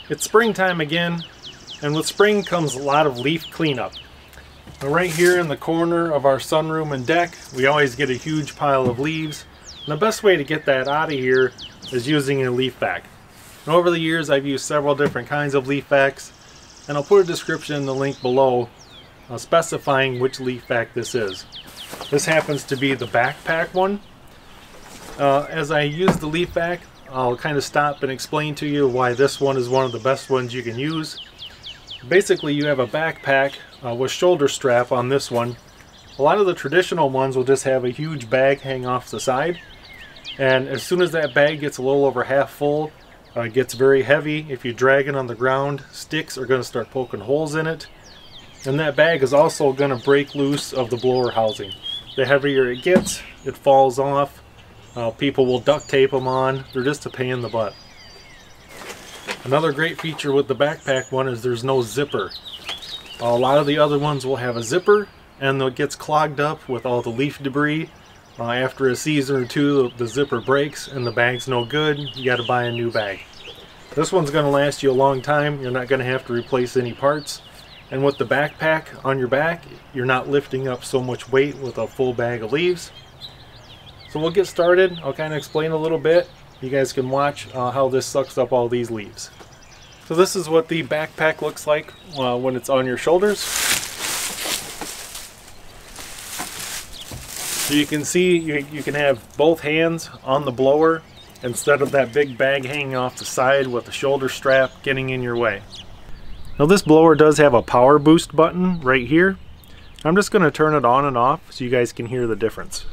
It's springtime again, and with spring comes a lot of leaf cleanup. Now right here in the corner of our sunroom and deck, we always get a huge pile of leaves. And the best way to get that out of here is using a leaf vac. And over the years I've used several different kinds of leaf vacs, and I'll put a description in the link below specifying which leaf vac this is. This happens to be the backpack one. As I use the leaf vac, I'll kind of stop and explain to you why this one is one of the best ones you can use. Basically, you have a backpack with shoulder strap on this one. A lot of the traditional ones will just have a huge bag hang off the side, and as soon as that bag gets a little over half full, it gets very heavy. If you drag it on the ground, sticks are going to start poking holes in it, and that bag is also going to break loose of the blower housing. The heavier it gets, it falls off. People will duct tape them on. They're just a pain in the butt. Another great feature with the backpack one is there's no zipper. A lot of the other ones will have a zipper, and it gets clogged up with all the leaf debris. After a season or two, the zipper breaks and the bag's no good. You got to buy a new bag. This one's going to last you a long time. You're not going to have to replace any parts. And with the backpack on your back, you're not lifting up so much weight with a full bag of leaves. So we'll get started. I'll kind of explain a little bit. You guys can watch how this sucks up all these leaves. So this is what the backpack looks like when it's on your shoulders. So you can see you can have both hands on the blower instead of that big bag hanging off the side with the shoulder strap getting in your way. Now this blower does have a power boost button right here. I'm just going to turn it on and off so you guys can hear the difference.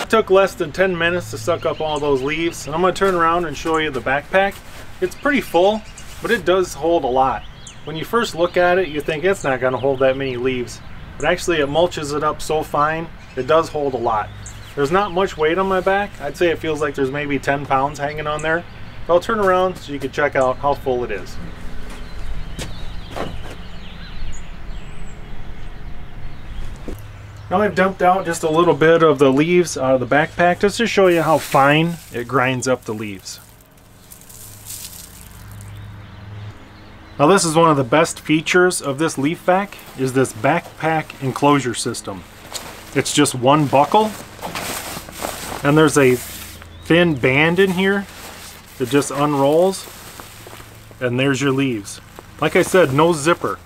Took less than 10 minutes to suck up all those leaves, and I'm going to turn around and show you the backpack. It's pretty full, but it does hold a lot. When you first look at it, you think it's not going to hold that many leaves, but actually it mulches it up so fine, it does hold a lot. There's not much weight on my back. I'd say it feels like there's maybe 10 pounds hanging on there. But I'll turn around so you can check out how full it is. Now I've dumped out just a little bit of the leaves out of the backpack just to show you how fine it grinds up the leaves. Now this is one of the best features of this leaf vac is this backpack enclosure system. It's just one buckle, and there's a thin band in here that just unrolls, and there's your leaves. Like I said, no zipper.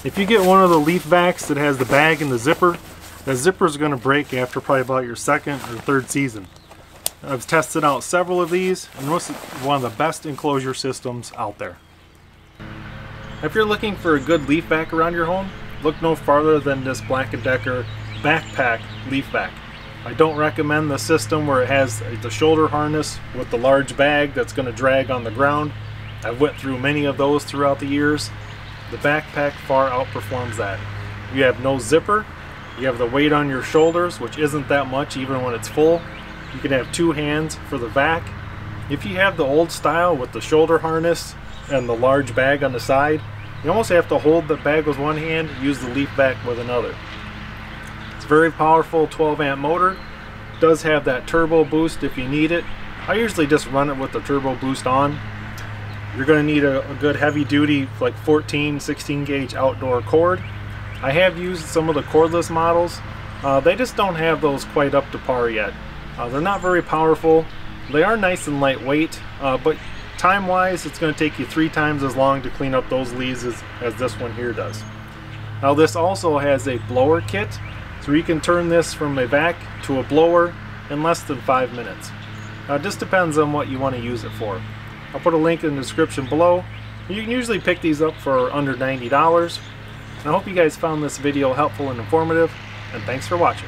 If you get one of the leaf vacs that has the bag and the zipper, the zipper is going to break after probably about your second or third season. I've tested out several of these, and this is one of the best enclosure systems out there. If you're looking for a good leaf vac around your home, look no farther than this black+decker backpack leaf vac. I don't recommend the system where it has the shoulder harness with the large bag that's going to drag on the ground. I've went through many of those throughout the years. The backpack far outperforms that. You have no zipper. You have the weight on your shoulders, which isn't that much even when it's full. You can have two hands for the vac. If you have the old style with the shoulder harness and the large bag on the side, you almost have to hold the bag with one hand, use the leaf vac with another. It's a very powerful 12 amp motor. It does have that turbo boost if you need it. I usually just run it with the turbo boost on. You're going to need a good heavy duty like 14, 16 gauge outdoor cord. I have used some of the cordless models. They just don't have those quite up to par yet. They're not very powerful. They are nice and lightweight, but time-wise, it's going to take you 3 times as long to clean up those leaves as this one here does. Now this also has a blower kit, So you can turn this from a vac to a blower in less than 5 minutes. Now it just depends on what you want to use it for. I'll put a link in the description below. You can usually pick these up for under $90. I hope you guys found this video helpful and informative, and thanks for watching.